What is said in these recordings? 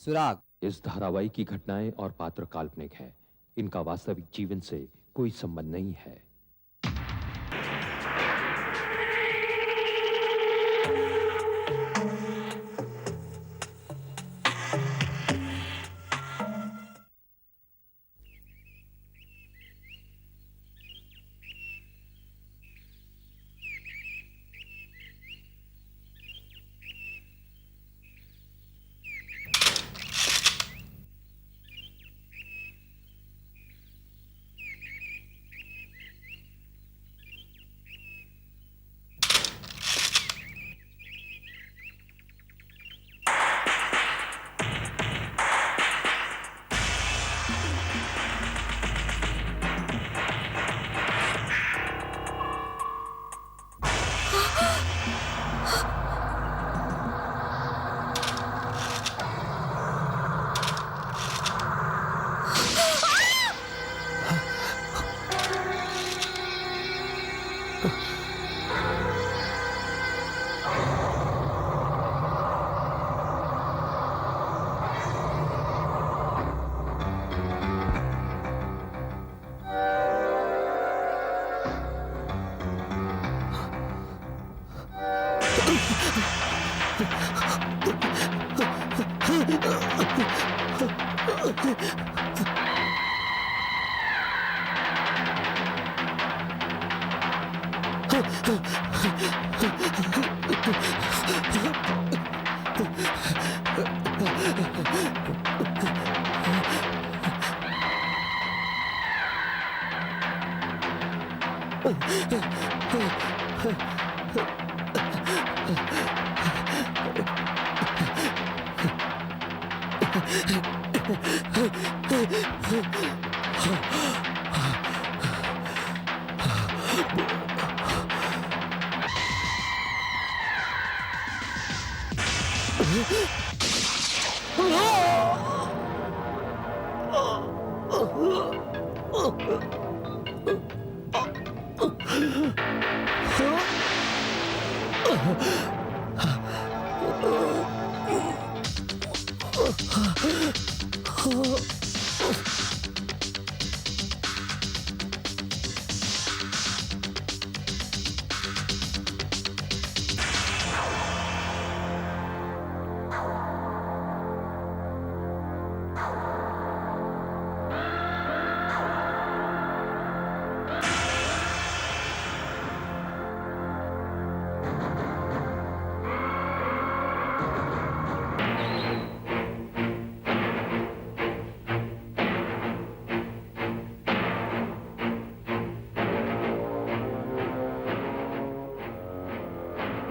सुराग। इस धारावाहिक की घटनाएं और पात्र काल्पनिक है, इनका वास्तविक जीवन से कोई संबंध नहीं है।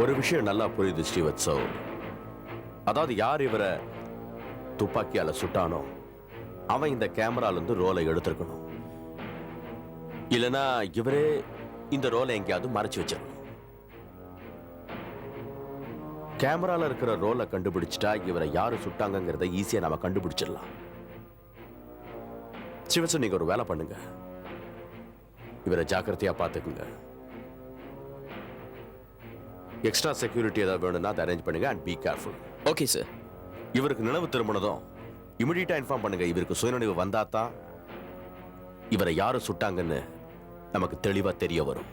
ஒரு விஷயம் நல்லா புரியுது ஸ்ரீவத்சவ். அதாவது யார் இவரை துப்பாக்கியால சுட்டானோ அவன் இந்த கேமரால இருந்து ரோலை எடுத்திருக்கணும். இல்லனா இவரே இந்த ரோலை எங்கேயாவது மறைச்சு வச்சிருக்கணும். கேமரால இருக்கிற ரோலை கண்டுபிடிச்சிட்டா இவரை யாரு சுட்டாங்கிறத ஈஸியா நாம கண்டுபிடிச்சிடலாம். ஸ்ரீவத்சவ், நீங்க ஒரு வேலை பண்ணுங்க. இவரை ஜாக்கிரதையா பார்த்துக்குங்க. எக்ஸ்ட்ரா செக்யூரிட்டி ஏதாவது வேணும்னா அதை அரேஞ்ச் பண்ணுங்க and be careful. Okay sir. இவருக்கு நினைவு திரும்பினதும் இமிடியேட்டா இன்ஃபார்ம் பண்ணுங்க. இவருக்கு சுயநினைவு வந்தாதான் இவரை யாரு சுட்டாங்கன்னு நமக்கு தெளிவா தெரிய வரும்.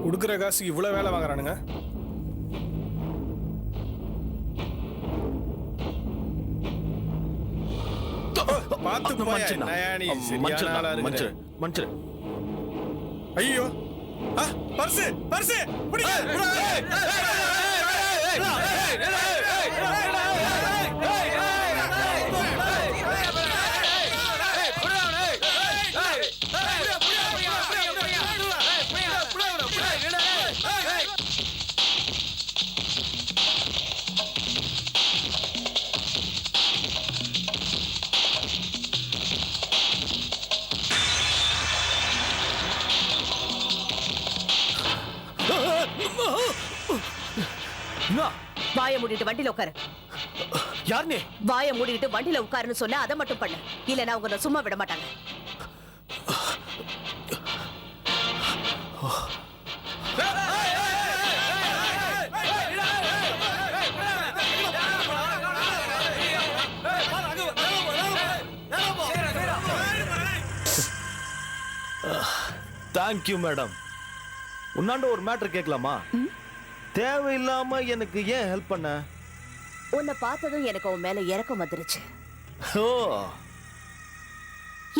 கொடுக்குற காசுக்கு இவ்வளவு வேலை வாங்குறானுங்க. பார்த்து ஐயோ பர்ஸ் பர்ஸ் வாயை மூடிட்டு வண்டியில உட்காரு. யார் நீ? வாயை மூடிட்டு வண்டியில உட்காருன்னு சொன்ன அதை மட்டும் பண்ணு, இல்லைன்னா உங்களை சும்மா விட மாட்டாங்க. Thank you madam. உன்னாண்ட ஒரு மேட்டர் கேட்கலாமா? தேவையில்லாம எனக்கு ஏன் ஹெல்ப் பண்ண? உன்னை பார்த்ததும் எனக்கு உன் மேல இறக்கம் வந்துருச்சு. ஓ,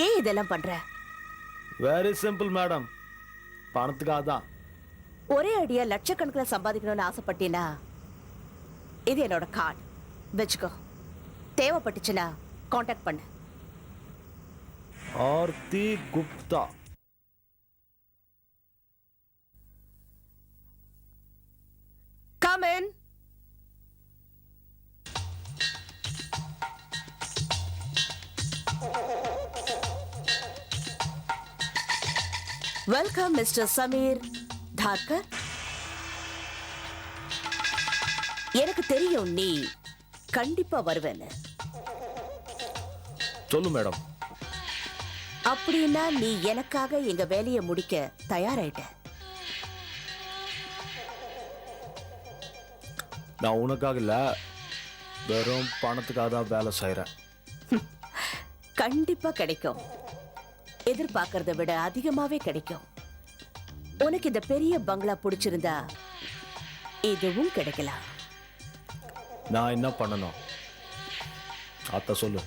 ஏன் இதெல்லாம் பண்ற? வெரி சிம்பிள் மேடம், பணத்துக்காக தான். ஒரே அடியா லட்சக்கணக்கில் சம்பாதிக்கணும்னு ஆசைப்பட்டீனா இது என்னோட கார்டு, வச்சுக்கோ. தேவைப்பட்டுச்சுன்னா காண்டாக்ட் பண்ணு. Aarthi Gupta. Come in. Welcome, Mr. Samir Dharkar. எனக்கு தெரியும் நீ கண்டிப்பா வருவேன்னு. சொல்லு மேடம். அப்படின்னா நீ எனக்காக எங்க வேலையை முடிக்க தயாராயிட்ட. நான் உனக்காக இல்ல, வெறும் பணத்துக்காக தான் வேலை செய்யறேன். கண்டிப்பா கிடைக்கும். எதிர்பார்க்கறத விட அதிகமாவே கிடைக்கும். உனக்கு இந்த பெரிய பங்களா பிடிச்சிருந்தா இதுவும் கிடைக்கலாம். நான் என்ன பண்ணணும் அத சொல்லு.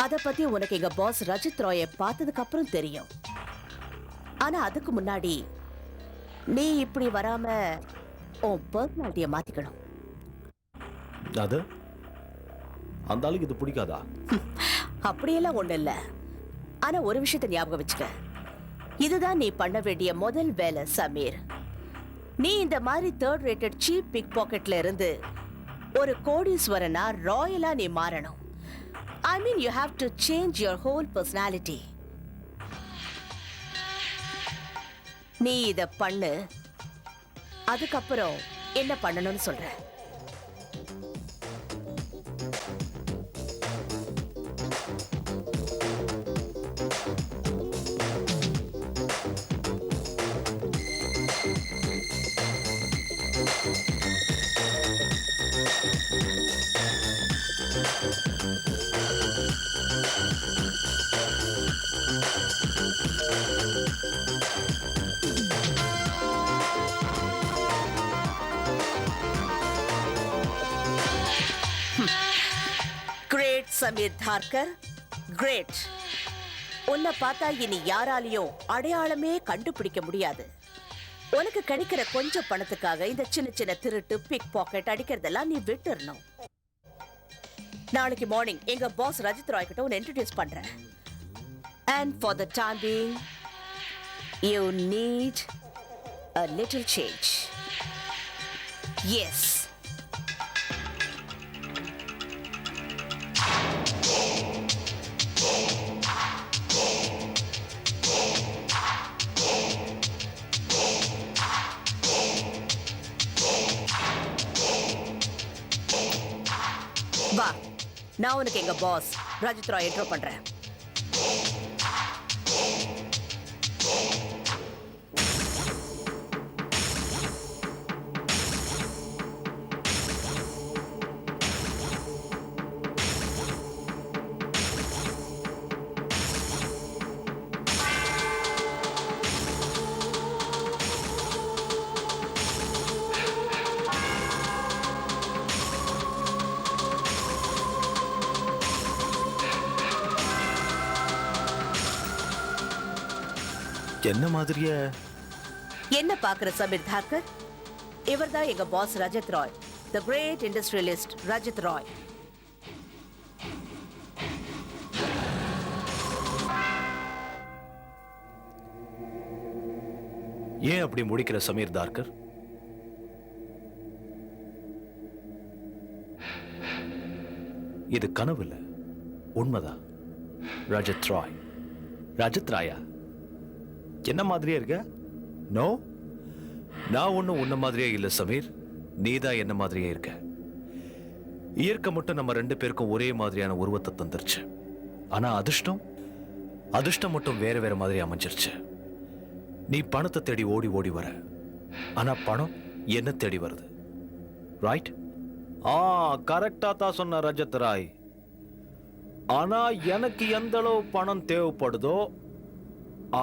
அத பத்தி உனக்கு எங்க பாஸ் ரஜித் ராயை பார்த்ததுக்கு அப்புறம் தெரியும். ஆனா அதுக்கு முன்னாடி நீ இப்படி வராம உன் பர்சனாலிட்டியை மாத்திக்கணும். அது அந்த ஆளுக்கு இது பிடிக்காதா? அப்படியெல்லாம் ஒண்ணு இல்ல. ஆனா ஒரு விஷயத்தை ஞாபகம் வச்சுக்க, இதுதான் நீ பண்ண வேண்டிய முதல் வேலை சமீர். நீ இந்த மாதிரி தேர்ட் ரேட்டட் சீப் பிக் பாக்கெட்ல இருந்து ஒரு கோடீஸ்வரனா ராயலா நீ மாறணும். I mean you have to change your whole personality. நீ இத பண்ணு, அதுக்கப்புறம் என்ன பண்ணணும்னு சொல்றேன். Great Sameer Tharkar, great. உன்னை பார்த்தா இனி யாராலையும் அடையாளமே கண்டுபிடிக்க முடியாது. உனக்கு கிடைக்கிற கொஞ்சம் பணத்துக்காக இந்த சின்ன சின்ன திருட்டு பிக் பாக்கெட் அடிக்கிறதெல்லாம் நீ விட்டுறணும். நாளைக்கு மார்னிங் எங்க பாஸ் ரஜித் ராய் கிட்ட உன்னை இன்ட்ரோடியூஸ் பண்றேன். And for the time being, you need a little change. Yes. வா, நான் உனக்கு எங்க பாஸ் ரஜித் ராய் இன்ட்ரோ பண்றேன். என்ன மாதிரியே என்ன பாக்குற சமீர் தாக்கர்? இவர்தான் எங்க பாஸ் ரஜித் ராய், தி கிரேட் இண்டஸ்ட்ரியலிஸ்ட் ரஜித் ராய். ஏன் அப்படி முடிக்கிற சமீர் தார்கர்? இது கனவு இல்ல, உண்மைதான். ரஜித் ராய். ரஜித் ராயா? என்ன மாதிரியே இருக்க? நோ, நான் ஒன்னும் உன்ன மாதிரியே இல்ல சமீர். நீதான் என்ன மாதிரியே இருக்க. இயற்கை மட்டும் நம்ம 2 பேருக்கும் ஒரே மாதிரியான உருவத்தை தந்துருச்சு. ஆனா அதிர்ஷ்டம் மட்டும் வேற வேற மாதிரி அமைஞ்சிருச்சு. நீ பணத்தை தேடி ஓடி ஓடி வர, ஆனா பணம் என்ன தேடி வருது. ரைட்? கரெக்டா தான் சொன்ன ரஜத் ராய். ஆனா எனக்கு எந்த அளவு பணம் தேவைப்படுதோ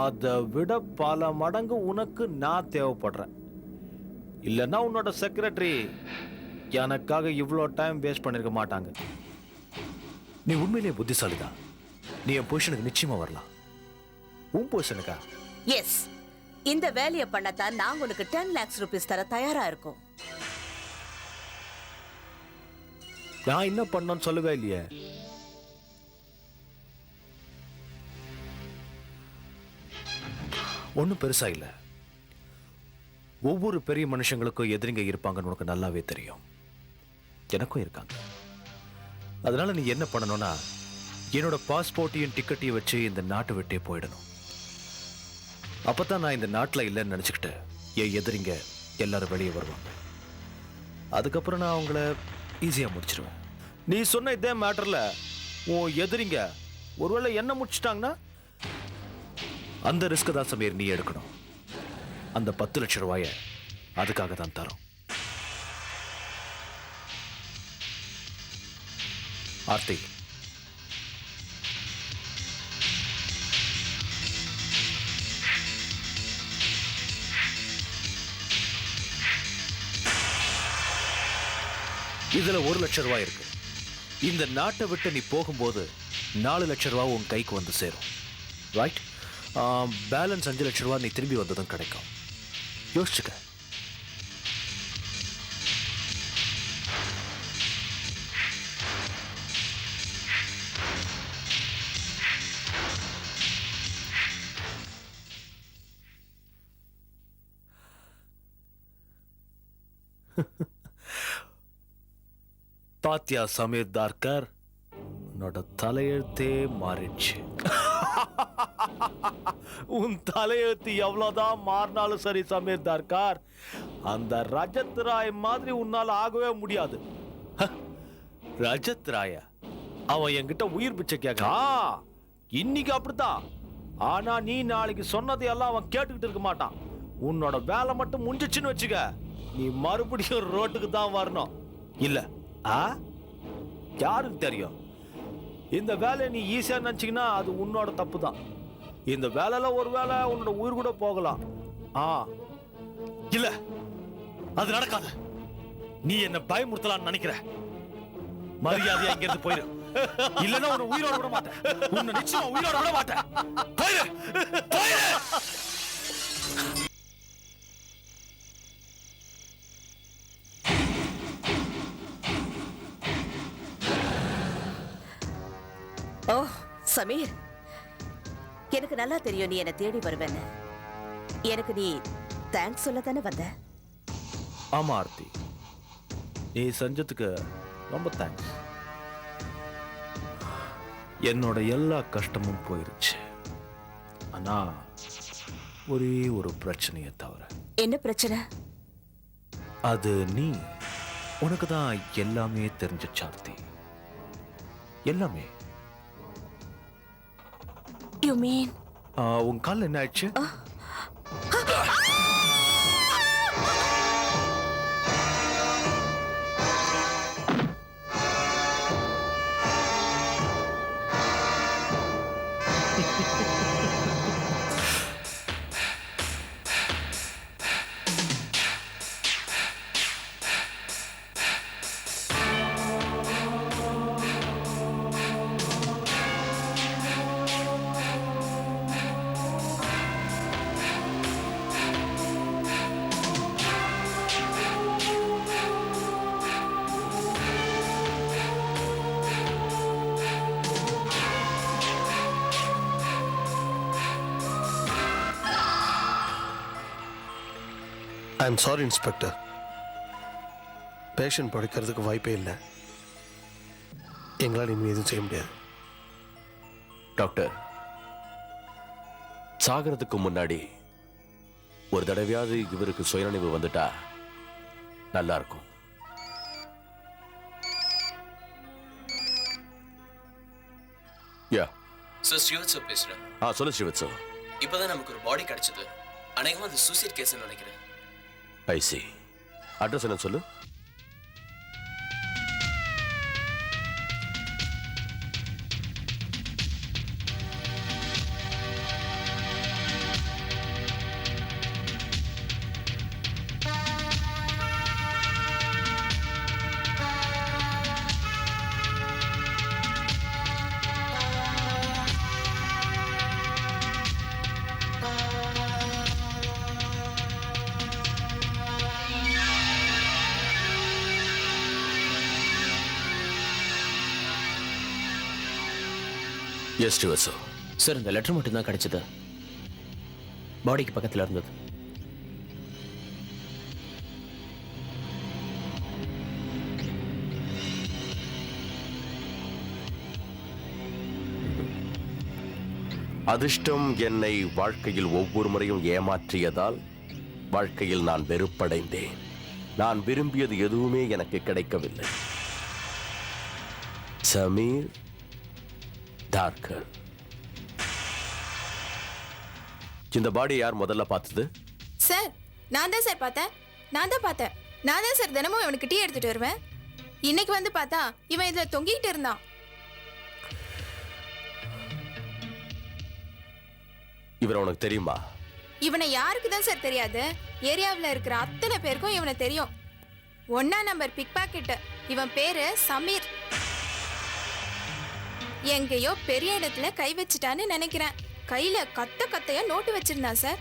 அதை விட பல மடங்கு உனக்கு நான் தேவைப்படுறேன். இல்லைன்னா உன்னோட செக்ரட்டரி எனக்காக இவ்வளோ டைம் வேஸ்ட் பண்ணிருக்க மாட்டாங்க. நீ உண்மையிலேயே புத்திசாலிதான். நீ என் பொசிஷனுக்கு நிச்சயமா வரலாம். உன் பொசிஷனுக்கா? எஸ், இந்த வேலையை பண்ணத்தான் நாங்க உனக்கு 10 lakhs rupees தர தயாரா இருக்கோம். நான் என்ன பண்ணணும்னு சொல்லவே இல்லையே. ஒன்றும் பெருசா இல்ல. ஒவ்வொரு பெரிய மனுஷங்களுக்கும் எதிரிங்க இருப்பாங்கன்னு உனக்கு நல்லாவே தெரியும். எனக்கும் இருக்காங்க. அதனால நீ என்ன பண்ணணும்னா, என்னோட பாஸ்போர்ட்டையும் டிக்கெட்டையும் வச்சு இந்த நாட்டை விட்டே போயிடணும். அப்பதான் நான் இந்த நாட்டில் இல்லைன்னு நினைச்சுக்கிட்டு என் எதிரிங்க எல்லாரும் வெளியே வருவாங்க. அதுக்கப்புறம் நான் அவங்கள ஈஸியா முடிச்சிருவேன். நீ சொன்ன இதே மேட்டர்ல உன் எதிரிங்க ஒருவேளை என்ன முடிச்சிட்டாங்கன்னா அந்த ரிஸ்க் தான் சமீர் நீ எடுக்கணும். அந்த 10 லட்சம் ரூபாய அதுக்காக தான் தரோம். ஆர்த்தி, இதுல 1 லட்சம் ரூபாய் இருக்கு. இந்த நாட்டை விட்டு நீ போகும்போது 4 லட்சம் ரூபாய் உன் கைக்கு வந்து சேரும். ரைட்? பேலன்ஸ் 5 லட்சம் ரூபாய் நீ திரும்பி வந்ததும் கிடைக்கும். யோசிச்சுக்க. பாத்தியா சமீர் தார்கர், உன்னோட தலையெழுத்தே மாறிடுச்சு. உன் தலையெழுத்து எவ்வளவுதான் மாறினாலும் சரி சமீர் தார்கர், அந்த ரஜத் ராய் மாதிரி உன்னால ஆகவே முடியாது. ரஜத் ராய அவன் என்கிட்ட உயிர் பிச்சை கேட்க இன்னைக்கு அப்படித்தான். ஆனா நீ நாளைக்கு சொன்னதையெல்லாம் அவன் கேட்டுக்கிட்டு இருக்க மாட்டான். உன்னோட வேலை மட்டும் முடிஞ்சிச்சுன்னு வச்சுக்க, நீ மறுபடியும் ரோட்டுக்கு தான் வரணும். இல்ல யாருக்கு தெரியும்? இந்த வேலையை நீ ஈஸியா நினைச்சீங்கன்னா அது உன்னோட தப்பு தான். இந்த வேலையில ஒரு வேலை உன்னோட உயிர் கூட போகலாம். இல்ல அது நடக்காது. நீ என்ன பயமுறுத்தலாம்னு நினைக்கிற. மரியாதையா இங்க இருந்து போயிரு. இல்லன்னா உன்னை உயிரோட விட மாட்டேன். உன்னை நிச்சயமா உயிரோட விட மாட்டேன். போயிரு, போயிரு. ஓ சமீர், எனக்கு நல்லா தெரியும் நீ என்னை தேடி வருவேன்னு. எனக்கு நீ தேங்க்ஸ் சொல்ல தானே வந்த? ஆமா ஆர்த்தி, நீ செஞ்சதுக்கு ரொம்ப தேங்க்ஸ். என்னோட எல்லா கஷ்டமும் போயிருச்சு. ஆனா ஒரே ஒரு பிரச்சனையை தவிர. என்ன பிரச்சனை? அது நீ. உனக்கு தான் எல்லாமே தெரிஞ்சிச்சு ஆர்த்தி, எல்லாமே. You mean? உன் கால் என்ன ஆயிடுச்சு? I am sorry inspector. Patient படுக்கிறதுக்கு வாய்ப்பே இல்லை. எங்களால் இனிமே எதுவும் செய்ய முடியாது. டாக்டர், சாகிறதுக்கு முன்னாடி ஒரு தடவையாவது இவருக்கு சுயநினைவு வந்துட்டா நல்லா இருக்கும். யா சார் ஸ்ரீவத் சார் பேசுகிறேன். சொல்லு ஸ்ரீவத்சவ். இப்போதான் நமக்கு ஒரு பாடி கிடைச்சது. அநேகமாக அது சூசைட் கேஸ்ன்னு நினைக்கிறேன். ஐ சி. அட்ரஸ் என்ன சொல்லு. எஸ் ஸ்ரீவத்சவ். சார் இந்த லெட்டர் மட்டும்தான் கிடைச்சது. பாடிக்கு பக்கத்தில் இருந்தது. அதிர்ஷ்டம் என்னை வாழ்க்கையில் ஒவ்வொரு முறையும் ஏமாற்றியதால் வாழ்க்கையில் நான் வெறுப்படைந்தேன். நான் விரும்பியது எதுவுமே எனக்கு கிடைக்கவில்லை. சமீர் டார்கர். இந்த பாடி யார் முதல்ல பார்த்தது? சார் நான் தான் சார் பார்த்தேன். நான் தான் சார் தினமும் இவனுக்கு டீ எடுத்துட்டு வருவேன். இன்னைக்கு வந்து பார்த்தா இவன் இதுல தொங்கிட்டு இருந்தான். இவர் உனக்கு தெரியுமா? இவனை யாருக்கு தான் சார் தெரியாது? ஏரியாவில் இருக்கிற அத்தனை பேருக்கும் இவனை தெரியும். 1ஆம் நம்பர் பிக் பாக்கெட். இவன் பேரு சமீர். எங்கேயோ பெரிய இடத்துல கை வச்சுட்டான்னு நினைக்கிறேன். கையில கத்தையா நோட்டு வச்சிருந்தான் சார்.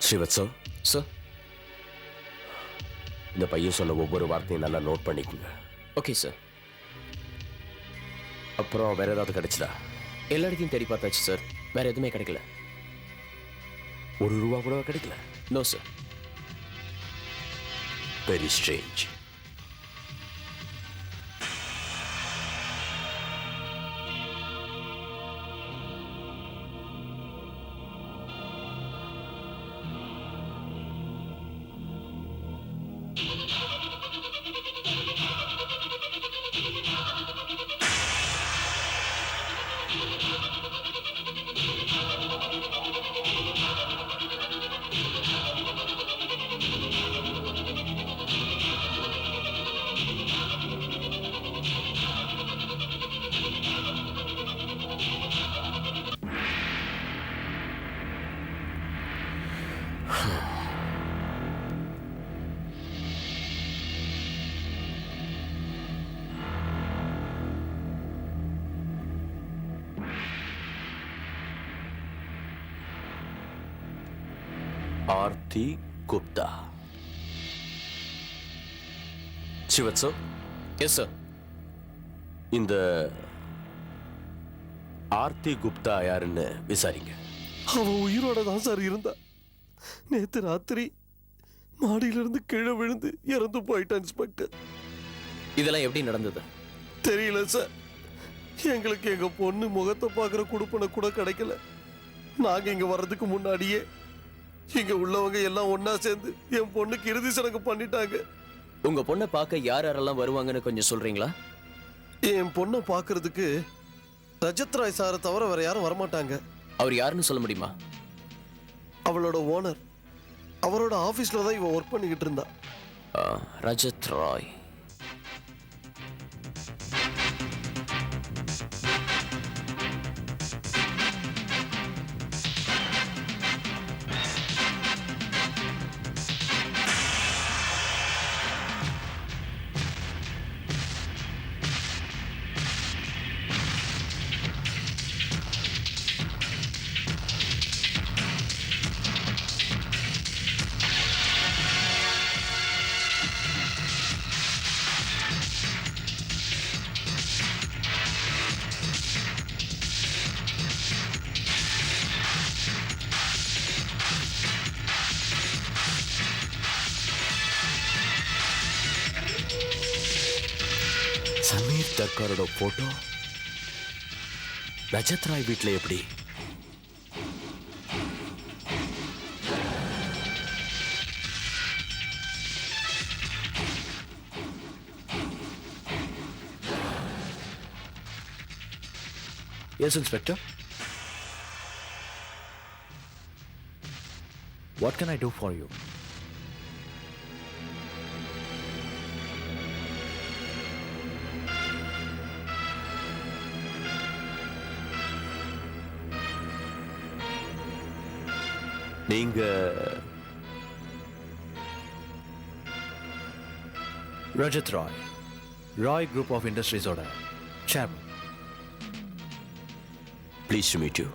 ஸ்ரீவத்சவ் சார். இந்த பையன் சொன்ன ஒவ்வொரு வார்த்தையும் நல்லா நோட் பண்ணிக்கோங்க. Okay sir. அப்புறம் வேற ஏதாவது கிடைச்சதா? எல்லா இடத்தையும் தேடி பார்த்தாச்சு சார். வேற எதுவுமே கிடைக்கல. ₹1 கூட கிடைக்கல? No sir. Very strange. Aarti Gupta. Srivastava. Yes sir. இந்த ஆர்த்தி குப்தா யாருன்னு விசாரிங்க. அவன் உயிரோட தான் சார் இருந்தா. நேத்து ராத்திரி மாடியிலிருந்து கீழே விழுந்து இறந்து போயிட்டான் இன்ஸ்பெக்டர். இதெல்லாம் எப்படி நடந்தது? தெரியல சார். எங்களுக்கு எங்க பொண்ணு முகத்தை பார்க்குற குடுப்பனை கூட கிடைக்கல. நாங்க இங்க வர்றதுக்கு முன்னாடியே இங்க உள்ளவங்க எல்லாம் ஒன்னா சேர்ந்து என் பொண்ணுக்கு இறுதி சடங்கு பண்ணிட்டாங்க. உங்க பொண்ணை பார்க்க யார் யாரெல்லாம் வருவாங்கன்னு கொஞ்சம் சொல்றீங்களா? என் பொண்ணை பார்க்கறதுக்கு ரஜத் ராய் சாரை தவிர வேற யாரும் வரமாட்டாங்க. அவர் யாருன்னு சொல்ல முடியுமா? அவளோட ஓனர். அவரோட ஆபீஸ்ல தான் இவ ஒர்க் பண்ணிக்கிட்டு இருந்தா. ரஜத் ராய். சமீர் தர்காரோட போட்டோ ரஜத் ராய் வீட்டில் எப்படி? Yes inspector. What can I do for you? நீங்க ரஜத் ராய், ராய் குரூப் ஆஃப் இண்டஸ்ட்ரீஸோட chairman. Please to meet you.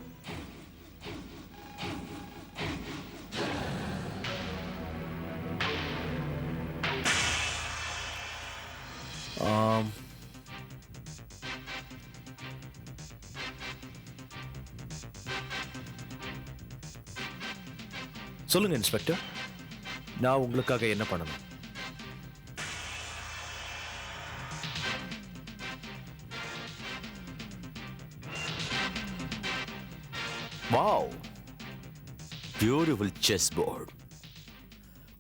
சொல்லுங்க இன்ஸ்பெக்டர், நான் உங்களுக்காக என்ன பண்ணணும்? Wow, beautiful chess board.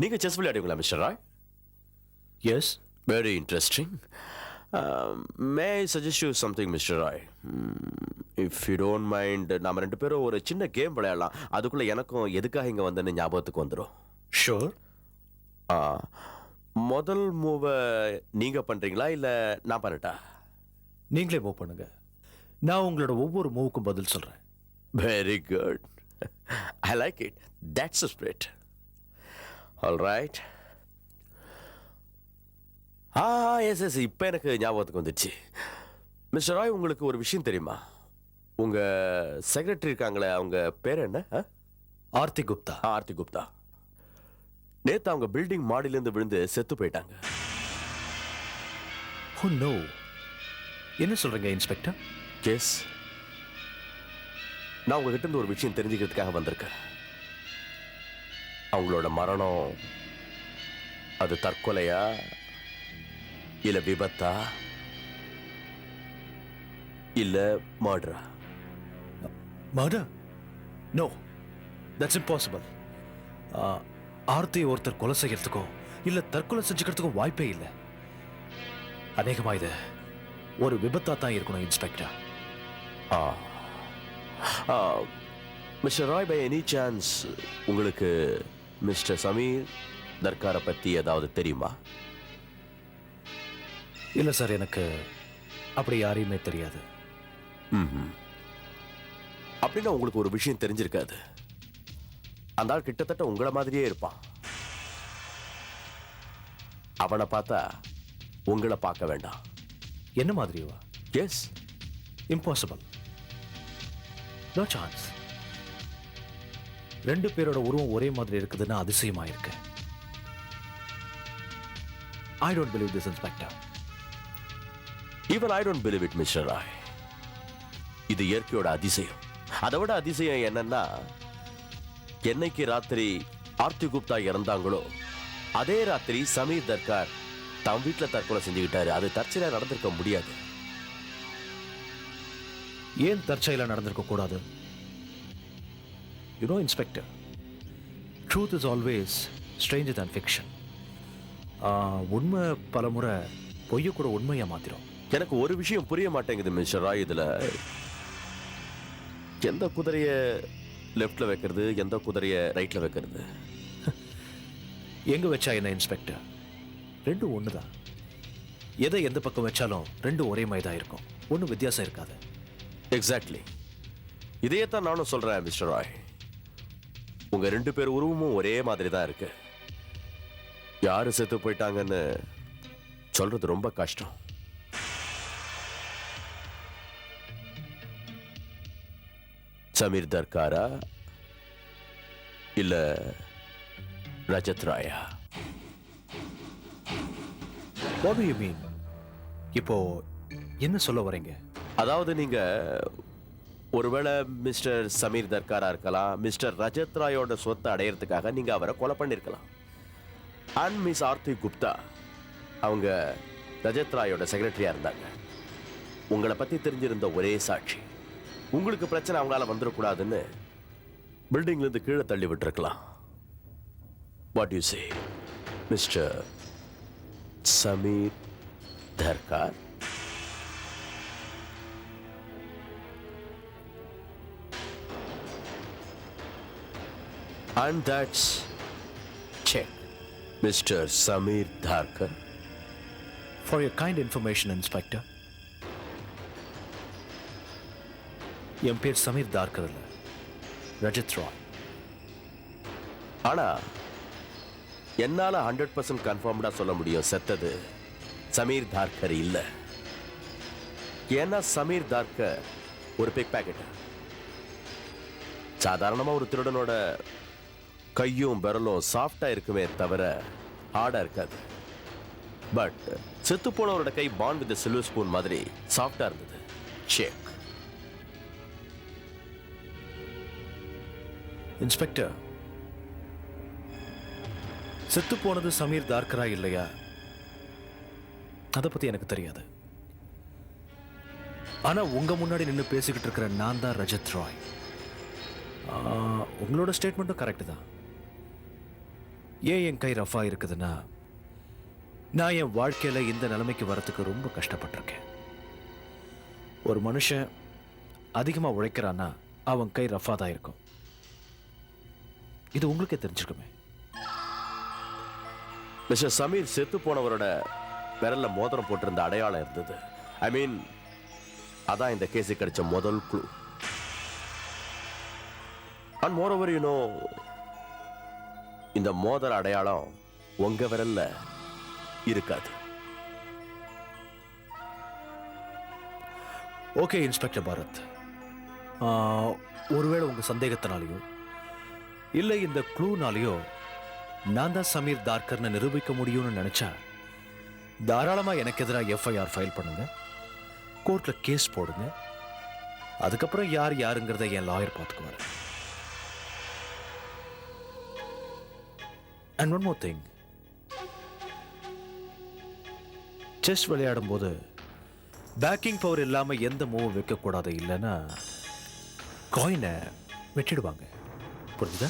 நீங்க செஸ் விளையாடுவீங்களா Mister Roy? Yes. Very interesting. May I suggest you something Mister Roy? If you don't mind, நாம ரெண்டு பேரும் ஒரு சின்ன கேம் விளையாடலாம். அதுக்குள்ள எனக்கும் எதுக்காக இங்க வந்தேன்னு ஞாபகத்துக்கு வந்துடும். ஷூர். முதல் மூவை நீங்க பண்றீங்களா இல்ல நான் பண்ணட்டா? நீங்களே மூவ் பண்ணுங்க. நான் உங்களோட ஒவ்வொரு மூவுக்கும் பதில் சொல்றேன். Very good. I like it. That's a spirit. All right. Yes yes, இப்போ எனக்கு ஞாபகத்துக்கு வந்துச்சு. மிஸ்டர் ராய், உங்களுக்கு ஒரு விஷயம் தெரியுமா? உங்க செக்ரட்டரி இருக்காங்களே, அவங்க பேர் என்ன? ஆர்த்தி குப்தா. ஆர்த்தி குப்தா. நேத்து அவங்க பில்டிங் மாடியிலிருந்து விழுந்து செத்து போயிட்டாங்க. Oh no. என்ன சொல்றீங்க இன்ஸ்பெக்டர்? கேஸ், நான் உங்ககிட்ட இருந்து ஒரு விஷயம் தெரிஞ்சுக்கிறதுக்காக வந்திருக்கேன். அவங்களோட மரணம் அது தற்கொலையா இல்ல விபத்தா இல்ல மர்டரா? Murder? No, that's impossible. Aarti ஒருத்தர் கொலை செய்யறதுக்கோ இல்ல தற்கொலை செஞ்சுக்கிறதுக்கோ வாய்ப்பே இல்லை. அநேகமா இது ஒரு விபத்தா தான் இருக்கணும் inspector. Mister Rai, by any chance உங்களுக்கு மிஸ்டர் சமீர் தர்காரை பத்தி ஏதாவது தெரியுமா? இல்ல சார், எனக்கு அப்படி யாரையுமே தெரியாது. அப்படின்னா உங்களுக்கு ஒரு விஷயம் தெரிஞ்சிருக்காது. அந்த ஆள் கிட்டத்தட்ட உங்களை மாதிரியே இருப்பான். அவனை பார்த்தா உங்களை பார்க்க வேண்டாம். என்ன மாதிரியா? எஸ். இம்பாசிபிள். No chance. ரெண்டு பேரோட உருவம் ஒரே மாதிரி இருக்குதுன்னு அதிசயமா இருக்கு. I don't believe this inspector. Even I don't believe it mister Rai. இது இயற்கையோட அதிசயம். அதை விட அதிசயம் என்னன்னா, என்னைக்கு ராத்திரி ஆர்த்தி குப்தா இறந்தாங்களோ அதே ராத்திரி சமீர் தர்கார் தம் வீட்டில் தற்கொலை செஞ்சுக்கிட்டாரு. அது தற்செயலா நடந்திருக்க முடியாது. ஏன் தற்செயலா நடந்திருக்க கூடாது? You know inspector, truth is always Stranger than fiction. உண்மை பலமுறை பொய்ய கூட உண்மையா மாத்திரும். எனக்கு ஒரு விஷயம் புரிய மாட்டேங்குது மிஸ்டர் ராய். இதுல எந்த குதிரைய லெஃப்ட்ல வைக்கிறது, எந்த குதிரைய ரைட்ல வைக்கிறது? எங்க வச்சா என்ன இன்ஸ்பெக்டர்? ரெண்டும் ஒண்ணுதான். எதை எந்த பக்கம் வச்சாலும் ரெண்டும் ஒரே மாதிரி தான் இருக்கும். ஒன்றும் வித்தியாசம் இருக்காது. எக்ஸாக்ட்லி. இதையே தான் நானும் சொல்றேன் மிஸ்டர் ராய். உங்க ரெண்டு பேர் உருவமும் ஒரே மாதிரி தான் இருக்கு. யாரு செத்து போயிட்டாங்கன்னு சொல்றது ரொம்ப கஷ்டம். சமீர் தர்காரா இல்ல ரஜத் ராயா? What do you mean? இப்போ என்ன சொல்ல வரீங்க? அதாவது நீங்க ஒருவேளை மிஸ்டர் சமீர் தர்காரா இருக்கலாம். மிஸ்டர் ரஜத் ராயோட சொத்தை அடையிறதுக்காக நீங்க அவரை கொலை பண்ணிருக்கலாம். அண்ட் மிஸ் ஆர்த்தி குப்தா, அவங்க ரஜத் ராயோட செக்ரட்டரியா இருந்தாங்க. உங்களை பத்தி தெரிஞ்சிருந்த ஒரே சாட்சி. உங்களுக்கு பிரச்சனை அவங்களால வந்துடக்கூடாதுன்னு பில்டிங்ல இருந்து கீழே தள்ளி விட்டுருக்கலாம். What you say Mister Sameer Tharkar? And that's check. Mr. Samir Dharkar. For your kind information, Inspector. என் பேர் சமீர் தார்கர் இல்ல, ரஜத் ராய். ஆனா என்னால 100% கன்ஃபார்ம்டா சொல்ல முடியும் செத்தது சமீர் தார்கர் இல்ல. ஏன்னா சமீர் தார்கர் ஒரு பிக் பாக்கெட். சாதாரணமா ஒரு திருடனோட கையும் விரலும் சாஃப்டா இருக்குமே தவிர ஹார்டா இருக்காது. பட் செத்து போனவரோட கை பாண்ட் வித் சில்வர் ஸ்பூன் மாதிரி சாஃப்டா இருந்தது. செக். இன்ஸ்பெக்டர், செத்து போனது சமீர் தார்கரா இல்லையா அதை பத்தி எனக்கு தெரியாது. ஆனா உங்க முன்னாடி நின்று பேசிக்கிட்டு இருக்கிற நான் தான் ரஜத் ராய். உங்களோட ஸ்டேட்மெண்ட்டும் கரெக்ட் தான். ஏன் என் கை ரஃபா இருக்குதுன்னா, நான் என் வாழ்க்கையில இந்த நிலைமைக்கு வரத்துக்கு ரொம்ப கஷ்டப்பட்டிருக்கேன். ஒரு மனுஷன் அதிகமா உழைக்கிறான்னா அவன் கை ரஃபா தான் இருக்கும். இது உங்களுக்கே தெரிஞ்சுக்குமே. மிஸ்டர் சமீர் செத்து போனவரோட விரல்ல மோதிரம் போட்டிருந்த அடையாளம் இருந்தது. ஐ மீன், அதான் இந்த கேஸுக்கு கிடைச்ச முதல் clue. And moreover you know, இந்த மோதிர அடையாளம் உங்க விரல்ல இருக்காது. ஓகே இன்ஸ்பெக்டர் பாரத், ஒருவேளை உங்க சந்தேகத்தினாலேயோ இல்லை இந்த க்ளூனாலேயோ நான் தான் சமீர் தார்கர்னு நிரூபிக்க முடியும்னு நினைச்சா தாராளமா எனக்கு எதிராக எஃப்ஐஆர் ஃபைல் பண்ணுங்க, கோர்ட்ல கேஸ் போடுங்க. அதுக்கப்புறம் யார் யாருங்கிறத என் லாயர் பார்த்துக்குவாரு. And one more thing, chess விளையாடும் போது பேக்கிங் பவர் இல்லாம எந்த மூவும் வைக்க கூடாது, இல்லைன்னா காயினை வெட்டிடுவாங்க. புரிஞ்சுதா?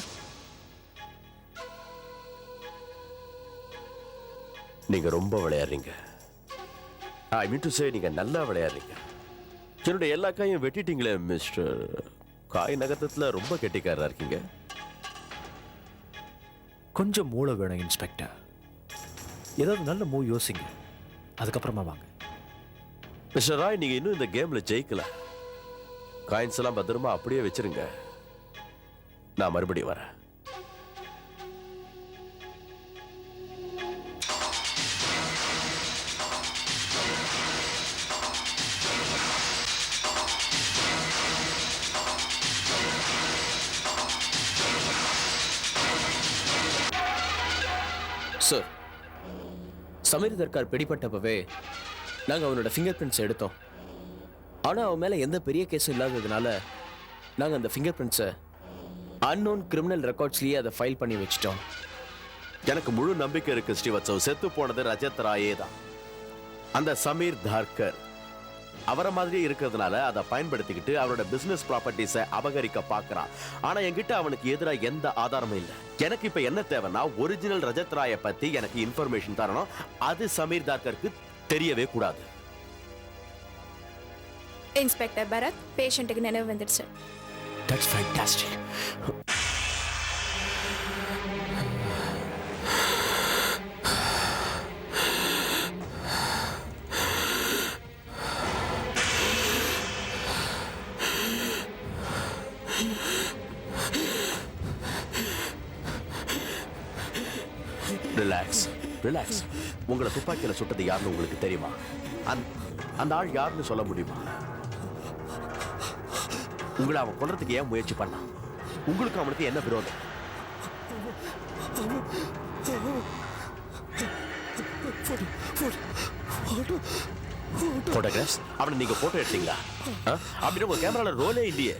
நீங்க ரொம்ப விளையாடுறீங்க. ஐ மீன் டு சே, நீங்க நல்லா விளையாடுறீங்க. என்னுடைய எல்லா காயும் வெட்டிட்டீங்களே மிஸ்டர். காய் நகரத்துல ரொம்ப கெட்டிக்காரரா இருக்கீங்க. கொஞ்சம் மூளை வேணும் இன்ஸ்பெக்டர். ஏதாவது நல்ல மூவ் யோசிங்க, அதுக்கப்புறமா வாங்க. மிஸ்டர் ராய், நீங்க இன்னும் இந்த கேம்ல ஜெயிக்கல. காயின்ஸ் எல்லாம் பத்திரமா அப்படியே வச்சிருங்க. நான் மறுபடியும் வரேன். சார், சமீர் தர்கார் பிடிபட்டப்பவே நாங்கள் அவனோட ஃபிங்கர் பிரிண்ட்ஸ் எடுத்தோம். ஆனால் அவன் மேலே எந்த பெரிய கேஸும் இல்லாததுனால நாங்கள் அந்த ஃபிங்கர் பிரிண்ட்ஸை அன்னோன் கிரிமினல் ரெக்கார்ட்ஸ்லேயே அதை ஃபைல் பண்ணி வச்சிட்டோம். எனக்கு முழு நம்பிக்கை இருக்கு ஸ்ரீவத்சவ். செத்து போனது ரஜத் ராயே தான். அந்த சமீர் தார்கர் அவரை மாதிரியே இருக்கிறதுனால அதை பயன்படுத்திக்கிட்டு அவரோட பிசினஸ் ப்ராப்பர்ட்டிஸை அபகரிக்க பார்க்கறான். ஆனா என்கிட்ட அவனுக்கு எதிராக எந்த ஆதாரமும் இல்லை. எனக்கு இப்ப என்ன தேவைன்னா, ஒரிஜினல் ரஜத் ராயை பத்தி எனக்கு இன்ஃபர்மேஷன் தரணும். அது சமீர் தார்கருக்கு தெரியவே கூடாது. இன்ஸ்பெக்டர் பரத், பேஷண்ட்டுக்கு நினைவு வந்துடுச்சு. That's fantastic. Relax, relax. உங்களை துப்பாக்கியில சுட்டது யாருன்னு உங்களுக்கு தெரியுமா? அந்த ஆள் யாருன்னு சொல்ல முடியுமா? உங்களை அவன் கொல்றதுக்கு ஏன் முயற்சி பண்ணான்? உங்களுக்கு அவனுக்கு என்ன விரோதம்? போட்டோகிராஃப்ஸ், அவனை நீங்க போட்டோ எடுத்தீங்களா? அப்படின்னு உங்க கேமரால ரோலே இல்லையே.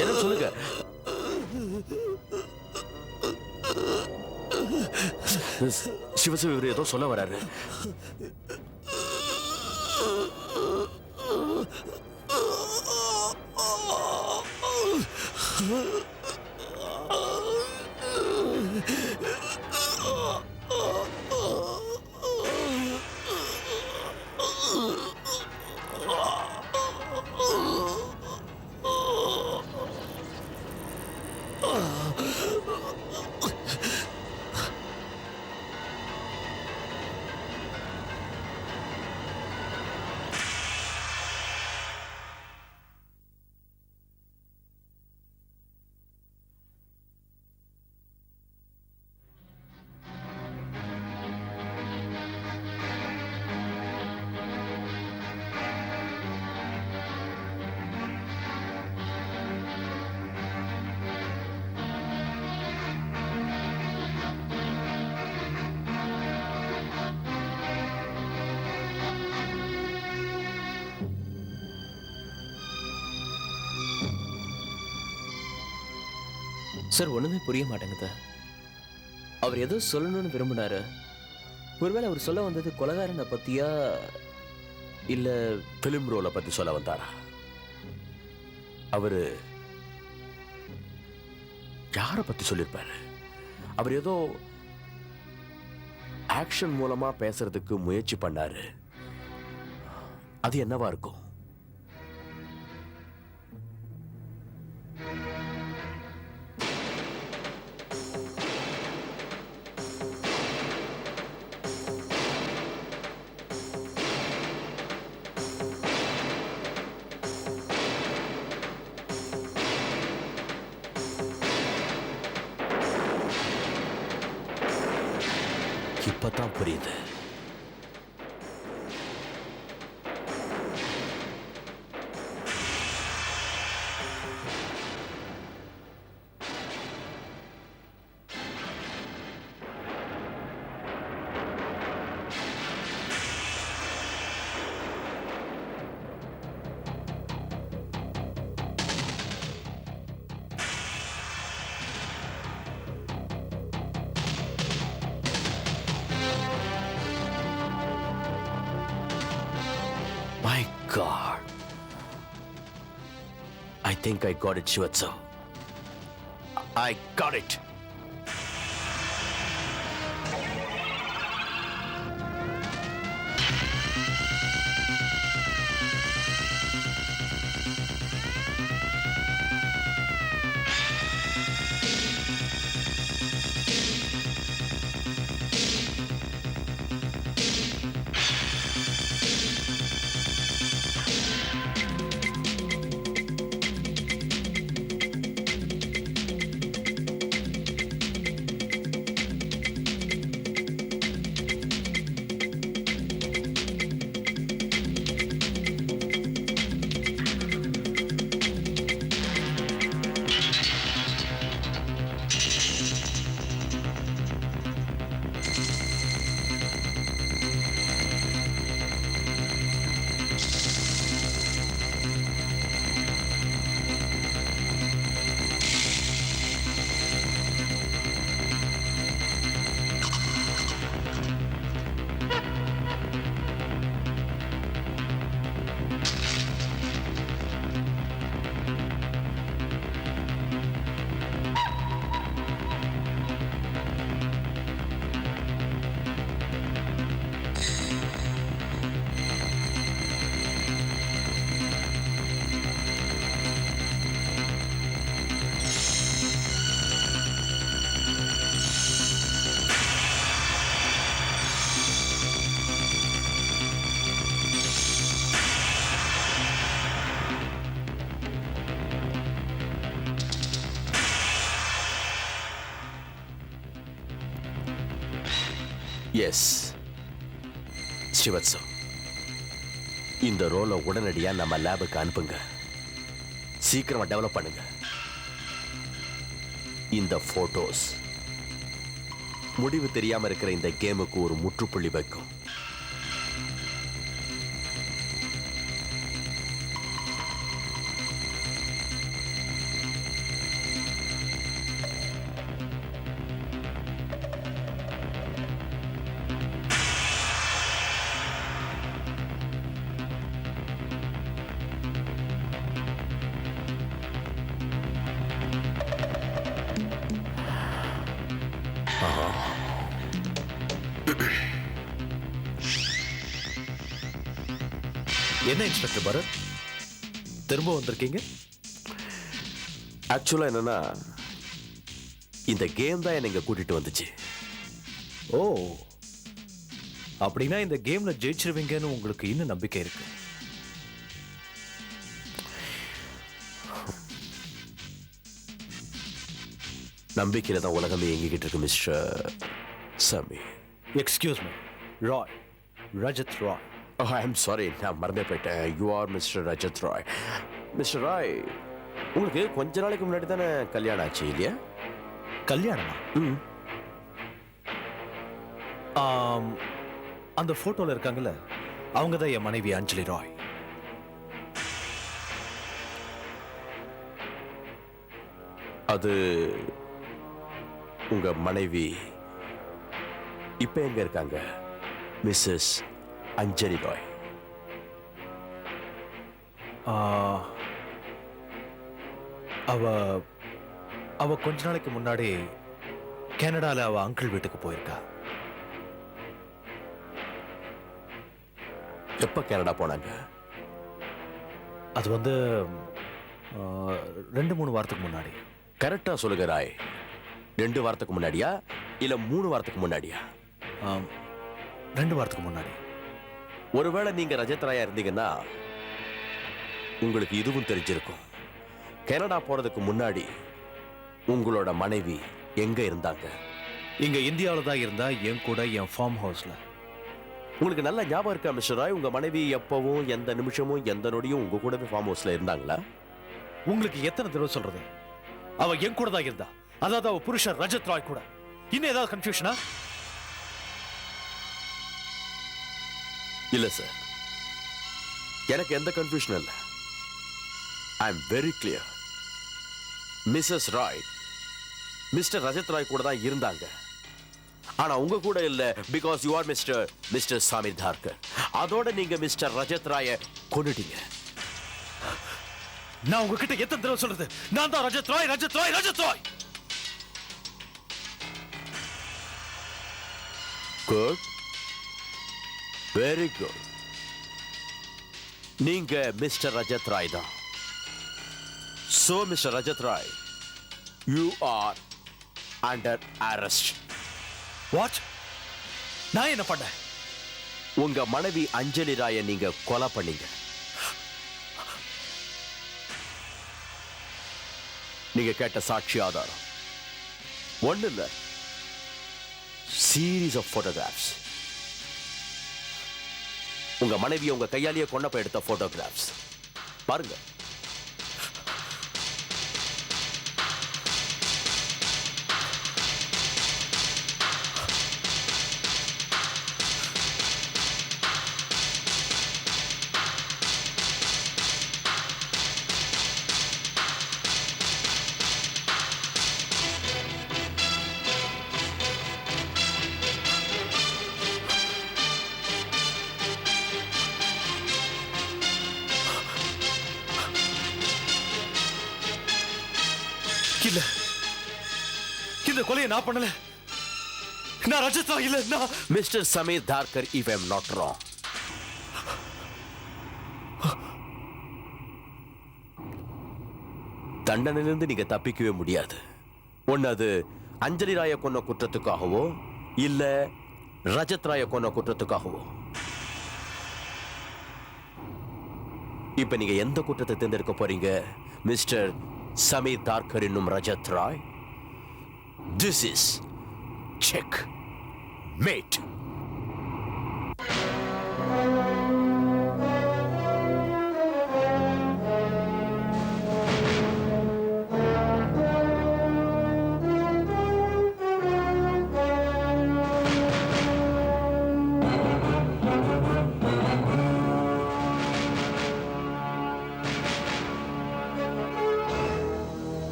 என்ன சொல்லுங்க. சிவசிவ இவர் ஏதோ சொல்ல வராரு. சார் ஒண்ணுமே புரிய மாட்டேங்குது. அவர் ஏதோ சொல்லணும்னு விரும்பினாரு. ஒருவேளை அவர் சொல்ல வந்தது கொலைகாரனை பத்தியா இல்ல பிலிம் ரோலை பத்தி சொல்ல வந்தாரா? அவரு யாரை பத்தி சொல்லியிருப்பாரு? அவர் ஏதோ ஆக்ஷன் மூலமா பேசுறதுக்கு முயற்சி பண்ணாரு. அது என்னவா இருக்கும்? இப்பதான் புரியுது. My God. I think I got it, Shivatsu. I got it. Yes Srivatsam, இந்த ரோலை உடனடியா நம்ம லேபுக்கு அனுப்புங்க. சீக்கிரமா டெவலப் பண்ணுங்க. இந்த போட்டோஸ் முடிவு தெரியாம இருக்கிற இந்த கேமுக்கு ஒரு முற்றுப்புள்ளி வைக்கும். என்ன இன்ஸ்பெக்டர் பரத், திரும்ப வந்திருக்கீங்க? ஆக்சுவலா என்னன்னா, இந்த கேம் தான் என்னை இங்க கூட்டிட்டு வந்துச்சு. ஓ, அப்படின்னா இந்த கேம்ல ஜெயிச்சிருவீங்கன்னு உங்களுக்கு இன்னும் நம்பிக்கை இருக்கு? நம்பிக்கையில தான் உலகமே எங்கிட்டு இருக்கு mister Sami. Excuse me, Rai, Rajat Rai. I am sorry, நான் மறந்தே போயிட்டேன். You are mister Rajat Rai. Mister Rai, உங்களுக்கு கொஞ்ச நாளைக்கு முன்னாடி தானே கல்யாணம் ஆச்சு இல்லையா? கல்யாணமா? அந்த போட்டோல இருக்காங்கல்ல, அவங்க தான் என் மனைவி அஞ்சலி ராய். அது உங்க மனைவி இப்ப எங்க இருக்காங்க? மிஸ்ஸஸ் அஞ்சலி ராய். அவ அவ கொஞ்ச நாளைக்கு முன்னாடி கனடால அவ அங்கிள் வீட்டுக்கு போயிருக்கா. எப்ப கனடா போனாங்க? அது வந்து 2-3 வாரத்துக்கு முன்னாடி. கரெக்டா சொல்லுங்க ராய். 2 வாரத்துக்கு முன்னாடியா இல்ல 3 வாரத்துக்கு முன்னாடியா? 2 வாரத்துக்கு முன்னாடி. ஒருவேளை நீங்க ரஜத் ராயா இருந்தீங்கன்னா உங்களுக்கு இதுவும் தெரிஞ்சிருக்கும். கனடா போறதுக்கு முன்னாடி உங்களோட மனைவி எங்க இருந்தாங்க? இங்க இந்தியாவில தான் இருந்தா, என் கூட என் ஃபார்ம் ஹவுஸ்ல. உங்களுக்கு நல்ல ஞாபகம் இருக்கா மிஸ்டர் ராய்? உங்க மனைவி எப்பவும் எந்த நிமிஷமும் எந்த நொடியும் உங்க கூடவே ஃபார்ம் ஹவுஸ்ல இருந்தாங்களா? உங்களுக்கு எத்தனை தடவை சொல்றது? அவ என் கூட தான் இருந்தா. அதாவது அவ புருஷன் ரஜத் ராய் கூட. இன்னும் ஏதாவது கன்ஃபியூஷனா? இல்ல சார், எனக்கு எந்த கன்ஃபியூஷன் இல்ல. I am very clear. Mrs Roy Mister Rajat Roy கூட தான் இருந்தாங்க. ஆனா உங்க கூட இல்ல. Because you are Mister Sameer Tharkar. அதோட நீங்க மிஸ்டர் ரஜத் ராய கொன்னுட்டீங்க. நான் உங்ககிட்ட எத்தனை தடவை சொல்றது? நான் தான் Rajat Rai, Rajat Rai, Rajat Rai. Good, very good. நீங்க மிஸ்டர் ரஜத் ராய் தான். So, Mr. Rajat Rai, you are under arrest. What? நான் என்ன பண்ணேன்? உங்க மனைவி அஞ்சலி ராயை நீங்க கொலை பண்ணீங்க. நீங்க கேட்ட சாட்சி ஆதாரம் ஒண்ணு இல்ல, சீரீஸ் ஆஃப் போட்டோகிராஃப்ஸ். உங்க மனைவி உங்க கையாலேயே கொண்டப்ப எடுத்த போட்டோகிராஃப்ஸ் பாருங்க. இல்ல, இந்த கொலையை நான் பண்ணல. நான் ரஜத் ராய் இல்ல. நான் Mister Sameer Tharkar, if I am not wrong. தண்டனையிலிருந்து நீங்க தப்பிக்கவே முடியாது. ஒன்னு அது அஞ்சலி ராய கொன்ன குற்றத்துக்காகவோ இல்ல ரஜத் ராய கொன்ன குற்றத்துக்காகவோ. இப்ப நீங்க எந்த குற்றத்தை தேர்ந்தெடுக்க போறீங்க மிஸ்டர் சமீர் தார்கர் என்னும் Rajat Rai? This is check mate.